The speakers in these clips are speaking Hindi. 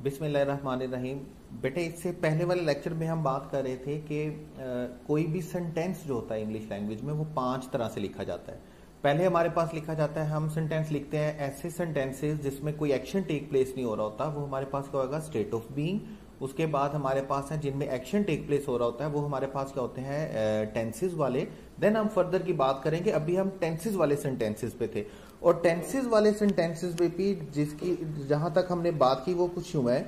बिस्मिल्लाहिर्रहमानिर्रहीम। बेटे इससे पहले वाले लेक्चर में हम बात कर रहे थे कि कोई भी सेंटेंस जो होता है इंग्लिश लैंग्वेज में वो 5 तरह से लिखा जाता है। पहले हमारे पास लिखा जाता है, हम सेंटेंस लिखते हैं ऐसे सेंटेंसेस जिसमें कोई एक्शन टेक प्लेस नहीं हो रहा होता, वो हमारे पास क्या होगा, स्टेट ऑफ बीइंग। उसके बाद हमारे पास है जिनमें एक्शन टेक प्लेस हो रहा होता है, वो हमारे पास क्या होते हैं, टेंसेस वाले। देन हम फर्दर की बात करेंगे, अभी हम टेंसेस वाले सेंटेंसेस पे थे। और टेंसेस वाले सेंटेंसेस पे भी जिसकी जहां तक हमने बात की वो कुछ यूं है,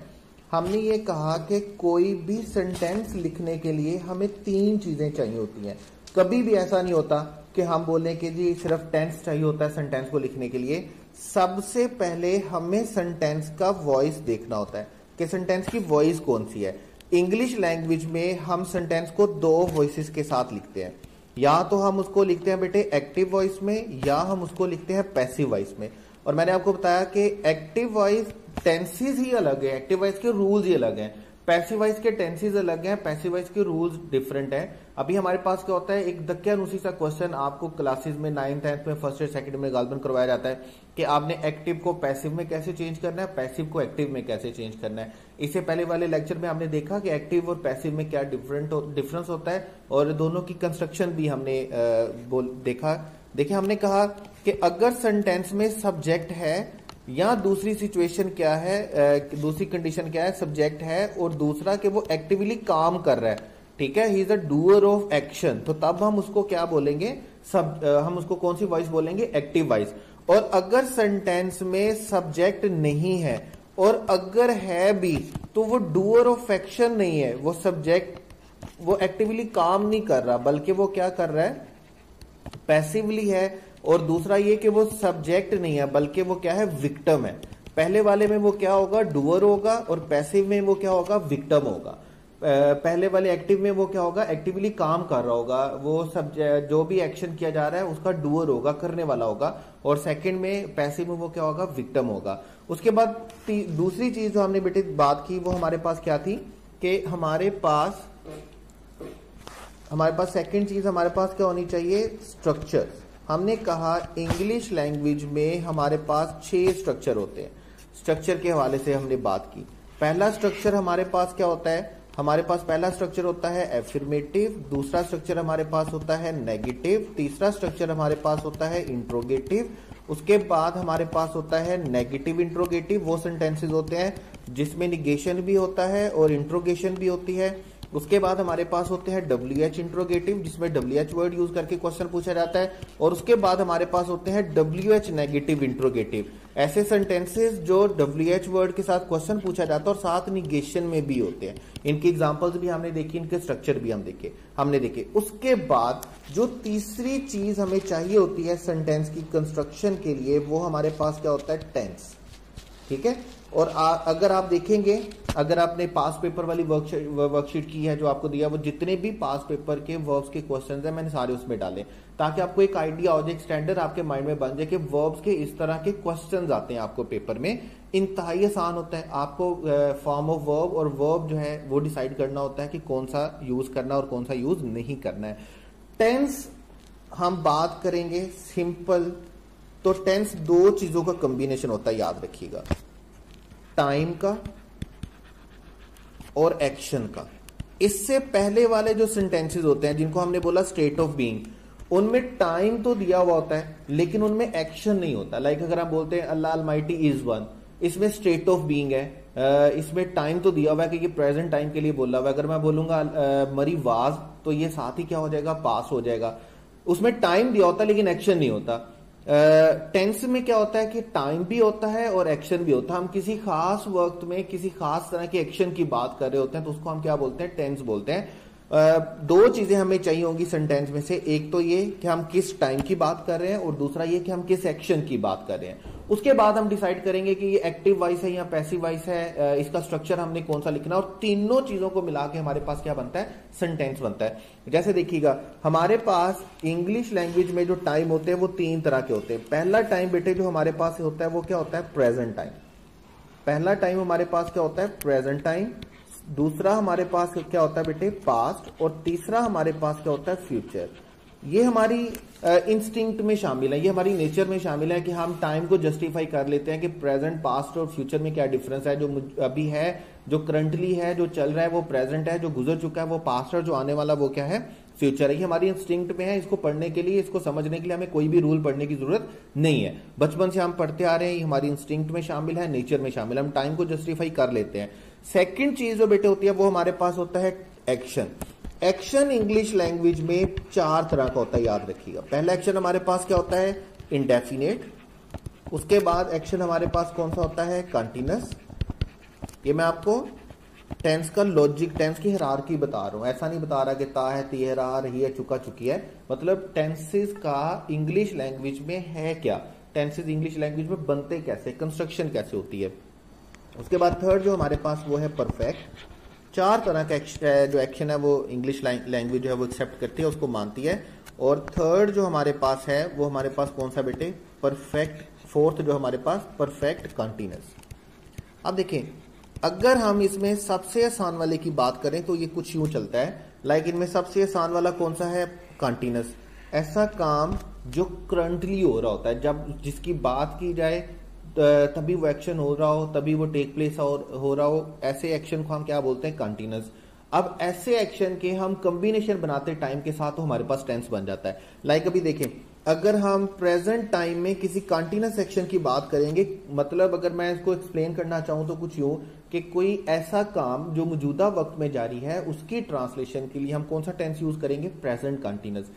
हमने ये कहा कि कोई भी सेंटेंस लिखने के लिए हमें 3 चीजें चाहिए होती हैं। कभी भी ऐसा नहीं होता कि हम बोलें कि जी सिर्फ टेंस चाहिए होता है सेंटेंस को लिखने के लिए। सबसे पहले हमें सेंटेंस का वॉइस देखना होता है कि सेंटेंस की वॉइस कौन सी है। इंग्लिश लैंग्वेज में हम सेंटेंस को 2 वॉइसेस के साथ लिखते हैं, या तो हम उसको लिखते हैं बेटे एक्टिव वॉइस में, या हम उसको लिखते हैं पैसिव वॉइस में। और मैंने आपको बताया कि एक्टिव वॉइस टेंसेस ही अलग है, एक्टिव वॉइस के रूल्स ही अलग हैं, पैसिव वॉइस के टेंसेस अलग हैं, पैसिव वॉइस के रूल्स डिफरेंट हैं। अभी हमारे पास क्या होता है, एक दक्यानुसी सा क्वेश्चन आपको क्लासेस में 9th 10th में फर्स्ट ईयर सेकंड में गालबन करवाया जाता है कि आपने एक्टिव को पैसिव में कैसे चेंज करना है, पैसिव को एक्टिव में कैसे चेंज करना है। इससे पहले वाले लेक्चर में हमने देखा कि एक्टिव और पैसिव में क्या डिफरेंस होता है, और दोनों की कंस्ट्रक्शन भी हमने देखा। देखिए हमने कहा कि अगर सेंटेंस में सब्जेक्ट है, या दूसरी सिचुएशन क्या है, दूसरी कंडीशन क्या है, सब्जेक्ट है और दूसरा कि वो एक्टिवली काम कर रहा है, ठीक है, he is a doer of action, तो तब हम उसको क्या बोलेंगे, हम उसको कौन सी वॉइस बोलेंगे, एक्टिव वॉइस। और अगर सेंटेंस में सब्जेक्ट नहीं है और अगर है भी तो वो डूअर ऑफ एक्शन नहीं है, वो सब्जेक्ट वो एक्टिवली काम नहीं कर रहा बल्कि वो क्या कर रहा है, पैसिवली है। और दूसरा ये कि वो सब्जेक्ट नहीं है बल्कि वो क्या है, विक्टिम है। पहले वाले में वो क्या होगा, डूअर होगा, और पैसिव में वो क्या होगा, विक्टिम होगा। पहले वाले एक्टिव में वो क्या होगा, एक्टिवली काम कर रहा होगा, वो सब जो भी एक्शन किया जा रहा है उसका डूअर होगा, करने वाला होगा। और सेकंड में पैसिव में वो क्या होगा, विक्टिम होगा। उसके बाद दूसरी चीज जो हमने बेटे बात की वो हमारे पास क्या थी कि हमारे पास सेकंड चीज हमारे पास क्या होनी चाहिए, स्ट्रक्चर। हमने कहा इंग्लिश लैंग्वेज में हमारे पास 6 स्ट्रक्चर होते हैं। स्ट्रक्चर के हवाले से हमने बात की। पहला स्ट्रक्चर हमारे पास क्या होता है, हमारे पास पहला स्ट्रक्चर होता है एफर्मेटिव, दूसरा स्ट्रक्चर हमारे पास होता है नेगेटिव, तीसरा स्ट्रक्चर हमारे पास होता है इंट्रोगेटिव, उसके बाद हमारे पास होता है नेगेटिव इंट्रोगेटिव। वो सेंटेंसेस होते हैं जिसमें निगेशन भी होता है और इंट्रोगेशन भी होती है। उसके बाद हमारे पास होते हैं WH इंट्रोगेटिव, जिसमें WH वर्ड यूज करके क्वेश्चन पूछा जाता है। और उसके बाद हमारे पास होते हैं WH नेगेटिव इंट्रोगेटिव, ऐसे सेंटेंसेस जो WH वर्ड के साथ क्वेश्चन पूछा जाता है और साथ निगेशन में भी होते हैं। इनकी एग्जांपल्स भी हमने देखी, इनके स्ट्रक्चर भी हमने देखे। उसके बाद जो तीसरी चीज हमें चाहिए होती है सेंटेंस की कंस्ट्रक्शन के लिए, वो हमारे पास क्या होता है, टेंस, ठीक है। और अगर आप देखेंगे, अगर आपने पास पेपर वाली वर्कशीट की है जो आपको दिया, वो जितने भी पास पेपर के वर्ब्स के क्वेश्चंस हैं मैंने सारे उसमें डाले, ताकि आपको एक आइडिया हो जाए, एक स्टैंडर्ड आपके माइंड में बन जाए कि वर्ब्स के इस तरह के क्वेश्चंस आते हैं आपको पेपर में। इंतहाई आसान होता है, आपको फॉर्म ऑफ वर्ब और वर्ब जो है वो डिसाइड करना होता है कि कौन सा यूज करना और कौन सा यूज नहीं करना है। टेंस हम बात करेंगे सिंपल, तो टेंस 2 चीजों का कॉम्बिनेशन होता है, याद रखिएगा, टाइम का और एक्शन का। इससे पहले वाले जो सेंटेंसेस होते हैं जिनको हमने बोला स्टेट ऑफ बीइंग, उनमें टाइम तो दिया हुआ होता है लेकिन उनमें एक्शन नहीं होता। लाइक अगर हम बोलते हैं अल्लाह अलमाइटी इज वन, इसमें स्टेट ऑफ बीइंग है, इसमें टाइम तो दिया हुआ है क्योंकि प्रेजेंट टाइम के लिए बोला हुआ है। अगर मैं बोलूंगा मरी वाज, तो ये साथ ही क्या हो जाएगा, पास हो जाएगा। उसमें टाइम दिया होता है लेकिन एक्शन नहीं होता। टेंस में क्या होता है कि टाइम भी होता है और एक्शन भी होता है। हम किसी खास वक्त में किसी खास तरह के एक्शन की बात कर रहे होते हैं तो उसको हम क्या बोलते हैं, टेंस बोलते हैं। 2 चीजें हमें चाहिए होंगी सेंटेंस में से, एक तो ये कि हम किस टाइम की बात कर रहे हैं और दूसरा ये कि हम किस एक्शन की बात कर रहे हैं। उसके बाद हम डिसाइड करेंगे कि ये एक्टिव वॉइस है या पैसिव वॉइस है, इसका स्ट्रक्चर हमने कौन सा लिखना है, और तीनों चीजों को मिला के हमारे पास क्या बनता है, सेंटेंस बनता है। जैसे देखिएगा हमारे पास इंग्लिश लैंग्वेज में जो टाइम होते हैं वो 3 तरह के होते हैं। पहला टाइम बेटे जो हमारे पास होता है वो क्या होता है, प्रेजेंट टाइम। पहला टाइम हमारे पास क्या होता है, प्रेजेंट टाइम। दूसरा हमारे पास क्या होता है बेटे, पास्ट। और तीसरा हमारे पास क्या होता है, फ्यूचर। ये हमारी इंस्टिंक्ट में शामिल है, ये हमारी नेचर में शामिल है कि हम टाइम को जस्टिफाई कर लेते हैं कि प्रेजेंट, पास्ट और फ्यूचर में क्या डिफरेंस है। जो अभी है, जो करंटली है, जो चल रहा है वो प्रेजेंट है, जो गुजर चुका है वो पास्ट है, जो आने वाला वो क्या है, फ्यूचर है। ये हमारी इंस्टिंक्ट में है। इसको पढ़ने के लिए, इसको समझने के लिए हमें कोई भी रूल पढ़ने की जरूरत नहीं है। बचपन से हम पढ़ते आ रहे हैं, ये हमारी इंस्टिंक्ट में शामिल है, नेचर में शामिल है, हम टाइम को जस्टिफाई कर लेते हैं। सेकेंड चीज जो बेटे होती है वो हमारे पास होता है एक्शन। एक्शन इंग्लिश लैंग्वेज में 4 तरह का होता है, याद रखिएगा। पहला एक्शन हमारे पास क्या होता है, इंडेफिनेट। उसके बाद एक्शन हमारे पास कौन सा होता है, कंटीन्यूअस। ये मैं आपको टेंस का लॉजिक, टेंस की हिरार्की बता रहा हूं, ऐसा नहीं बता रहा कि ता है, ती है, रा, रही है, चुका, चुकी है। मतलब टेंसेस का इंग्लिश लैंग्वेज में है क्या, टेंसेस इंग्लिश लैंग्वेज में बनते कैसे, कंस्ट्रक्शन कैसे होती है। उसके बाद थर्ड जो हमारे पास वो है परफेक्ट। 4 तरह का जो एक्शन है वो इंग्लिश लैंग्वेज जो है वो एक्सेप्ट करती है, उसको मानती है। और थर्ड जो हमारे पास है वो हमारे पास कौन सा बेटे, परफेक्ट। फोर्थ जो हमारे पास परफेक्ट कंटीन्यूअस। अब देखें, अगर हम इसमें सबसे आसान वाले की बात करें तो ये कुछ यूं चलता है, लाइक इनमें सबसे आसान वाला कौन सा है, कंटीन्यूअस। ऐसा काम जो करंटली हो रहा होता है, जब जिसकी बात की जाए तभी वो एक्शन हो रहा हो, तभी वो टेक प्लेस हो रहा हो, ऐसे एक्शन को हम क्या बोलते हैं, कंटीन्यूअस। अब ऐसे एक्शन के हम कॉम्बिनेशन बनाते टाइम के साथ तो हमारे पास टेंस बन जाता है। लाइक अभी देखें, अगर हम प्रेजेंट टाइम में किसी कंटीन्यूअस एक्शन की बात करेंगे, मतलब अगर मैं इसको एक्सप्लेन करना चाहूं तो कुछ यूं कि कोई ऐसा काम जो मौजूदा वक्त में जारी है उसकी ट्रांसलेशन के लिए हम कौन सा टेंस यूज करेंगे, प्रेजेंट कंटीन्यूअस।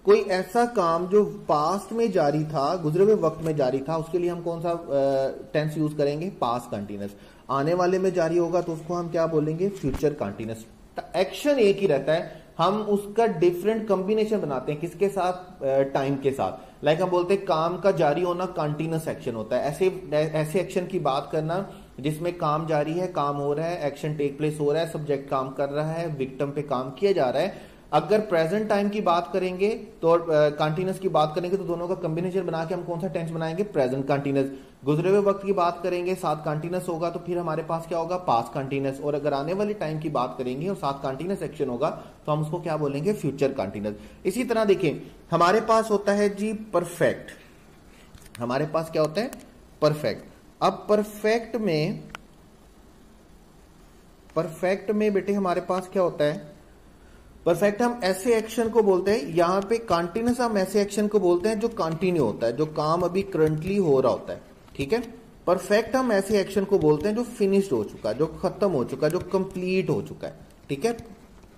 कोई ऐसा काम जो पास्ट में जारी था, गुजरे हुए वक्त में जारी था, उसके लिए हम कौन सा टेंस यूज करेंगे, पास्ट कंटीन्यूअस। आने वाले में जारी होगा तो उसको हम क्या बोलेंगे, फ्यूचर कंटीन्यूअस। एक्शन एक ही रहता है, हम उसका डिफरेंट कॉम्बिनेशन बनाते हैं, किसके साथ, टाइम के साथ। लाइक हम बोलते हैं काम का जारी होना कंटीन्यूअस एक्शन होता है। ऐसे एक्शन की बात करना जिसमें काम जारी है, काम हो रहा है, एक्शन टेक प्लेस हो रहा है, सब्जेक्ट काम कर रहा है, विक्टिम पे काम किया जा रहा है। अगर प्रेजेंट टाइम की बात करेंगे तो कंटीन्यूअस की बात करेंगे तो दोनों का कॉम्बिनेशन बना के हम कौन सा टेंस बनाएंगे, प्रेजेंट कंटीन्यूअस। गुजरे हुए वक्त की बात करेंगे, साथ कंटीन्यूअस होगा तो फिर हमारे पास क्या होगा, पास्ट कंटीन्यूअस। और अगर आने वाले टाइम की बात करेंगे और साथ कंटीन्यूअस एक्शन होगा तो हम उसको क्या बोलेंगे, फ्यूचर कंटीन्यूअस। इसी तरह देखिए, हमारे पास होता है जी परफेक्ट। हमारे पास क्या होता है, परफेक्ट। अब परफेक्ट में बेटे हमारे पास क्या होता है, परफेक्ट हम ऐसे एक्शन को बोलते हैं, यहां पे कंटीन्यूअस हम ऐसे एक्शन को बोलते हैं जो कंटिन्यू होता है, जो काम अभी करंटली हो रहा होता है, ठीक है। परफेक्ट हम ऐसे एक्शन को बोलते हैं जो फिनिश्ड हो चुका है, जो खत्म हो चुका है, जो कंप्लीट हो चुका है, ठीक है।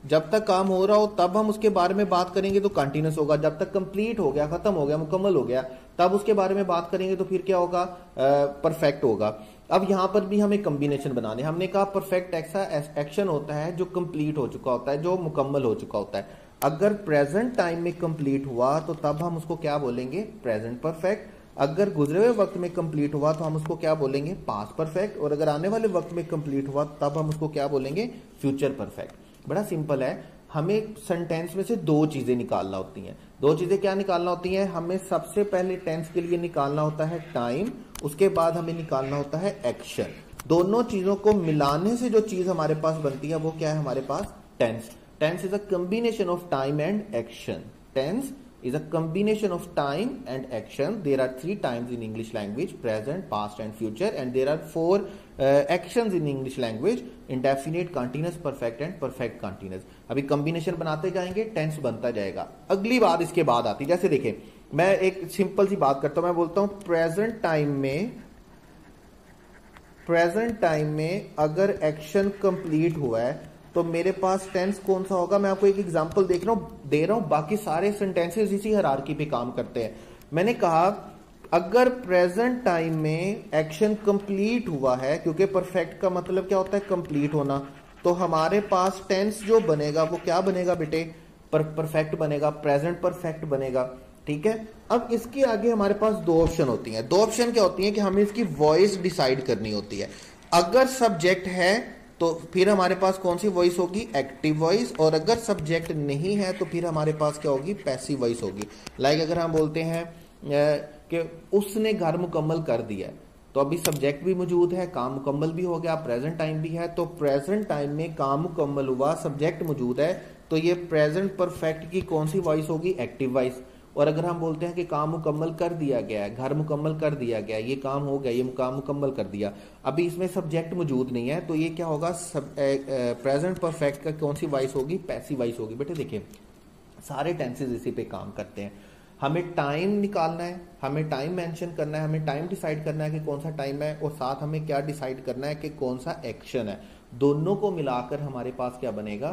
जब तक काम हो रहा हो तब हम उसके बारे में बात करेंगे तो कंटिन्यूअस होगा, जब तक कंप्लीट हो गया, खत्म हो गया, मुकम्मल हो गया, तब उसके बारे में बात करेंगे तो फिर क्या होगा, परफेक्ट होगा। अब यहां पर भी हमें कॉम्बिनेशन बनाने, हमने कहा परफेक्ट ऐसा एक्शन होता है जो कंप्लीट हो चुका होता है, जो मुकम्मल हो चुका होता है। अगर प्रेजेंट टाइम में कंप्लीट हुआ तो तब हम उसको क्या बोलेंगे, प्रेजेंट परफेक्ट। अगर गुजरे हुए वक्त में कंप्लीट हुआ तो हम उसको क्या बोलेंगे, पास्ट परफेक्ट। और अगर आने वाले वक्त में कंप्लीट हुआ तब हम उसको क्या बोलेंगे, फ्यूचर परफेक्ट। बड़ा सिंपल है, हमें सेंटेंस में से 2 चीजें निकालना होती हैं। 2 चीजें क्या निकालना होती हैं, हमें सबसे पहले टेंस के लिए निकालना होता है टाइम, उसके बाद हमें निकालना होता है एक्शन। दोनों चीजों को मिलाने से जो चीज हमारे पास बनती है वो क्या है, हमारे पास tense. Tense is a combination of time and action. Tense is a combination of time and action. There are 3 times in English language: present, past and future, and there are 4 actions in English language: indefinite, continuous, perfect and perfect continuous. अभी combination बनाते जाएंगे, tense बनता जाएगा। अगली बात इसके बाद आती है, जैसे देखें, मैं एक सिंपल सी बात करता हूं, मैं बोलता हूं प्रेजेंट टाइम में अगर एक्शन कंप्लीट हुआ है तो मेरे पास टेंस कौन सा होगा। मैं आपको एक एग्जांपल दे रहा हूं, बाकी सारे सेंटेंसेस इसी हायरार्की पे काम करते हैं। मैंने कहा अगर प्रेजेंट टाइम में एक्शन कंप्लीट हुआ है, क्योंकि परफेक्ट का मतलब क्या होता है, कंप्लीट होना, तो हमारे पास टेंस जो बनेगा वो क्या बनेगा बेटे, परफेक्ट बनेगा, प्रेजेंट परफेक्ट बनेगा, ठीक है। अब इसके आगे हमारे पास 2 ऑप्शन होती हैं। 2 ऑप्शन क्या होती हैं कि हमें इसकी वॉइस डिसाइड करनी होती है। अगर सब्जेक्ट है तो फिर हमारे पास कौन सी वॉइस होगी, एक्टिव वॉइस। और अगर सब्जेक्ट नहीं है तो फिर हमारे पास क्या होगी, पैसिव वॉइस होगी। लाइक अगर हम बोलते हैं कि उसने घर मुकम्मल कर दिया, तो अभी सब्जेक्ट भी मौजूद है, काम मुकम्मल भी हो गया, प्रेजेंट टाइम भी है, तो प्रेजेंट टाइम में काम मुकम्मल हुआ, सब्जेक्ट मौजूद है, तो ये प्रेजेंट परफेक्ट की कौन सी वॉइस होगी, एक्टिव वॉइस। और अगर हम बोलते हैं कि काम मुकम्मल कर दिया गया है, घर मुकम्मल कर दिया गया, ये काम हो गया, ये काम मुकम्मल कर दिया, अभी इसमें सब्जेक्ट मौजूद नहीं है, तो ये क्या होगा, प्रेजेंट परफेक्ट का कौन सी वॉइस होगी, पैसिव वॉइस होगी। बेटे देखिए सारे टेंसेज इसी पे काम करते हैं। हमें टाइम निकालना है, हमें टाइम मेंशन करना है, हमें टाइम डिसाइड करना है कि कौन सा टाइम है, और साथ हमें क्या डिसाइड करना है कि कौन सा एक्शन है। दोनों को मिलाकर हमारे पास क्या बनेगा,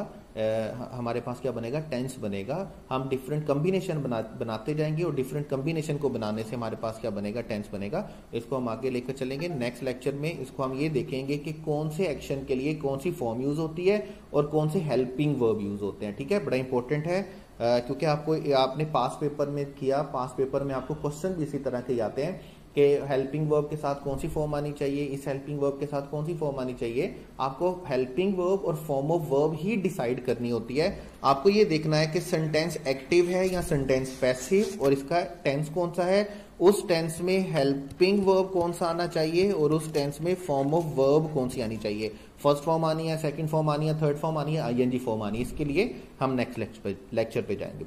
हमारे पास क्या बनेगा, टेंस बनेगा। हम डिफरेंट कॉम्बिनेशन बनाते जाएंगे और डिफरेंट कॉम्बिनेशन को बनाने से हमारे पास क्या बनेगा, टेंस बनेगा। इसको हम आगे लेकर चलेंगे। नेक्स्ट लेक्चर में इसको हम ये देखेंगे कि कौन से एक्शन के लिए कौन सी फॉर्म यूज होती है और कौन से हेल्पिंग वर्ब यूज होते हैं। ठीक है, बड़ा इंपॉर्टेंट है, क्योंकि आपने पास पेपर में किया, पास पेपर में आपको क्वेश्चन भी इसी तरह के आते हैं कि हेल्पिंग वर्ब के साथ कौन सी फॉर्म आनी चाहिए, इस हेल्पिंग वर्ब के साथ कौन सी फॉर्म आनी चाहिए। आपको हेल्पिंग वर्ब और form of verb he decide करनी होती है। आपको ये देखना है कि सेंटेंस एक्टिव है या सेंटेंस पैसिव, और इसका टेंस कौन सा है, उस टेंस में हेल्पिंग वर्ब कौन सा आना चाहिए और उस टेंस में फॉर्म ऑफ वर्ब कौन सी आनी चाहिए। फर्स्ट फॉर्म आनी है, सेकंड फॉर्म आनी है, थर्ड फॉर्म आनी है, आईएनजी फॉर्म आनी है। इसके लिए हम नेक्स्ट लेक्चर पे जाएंगे।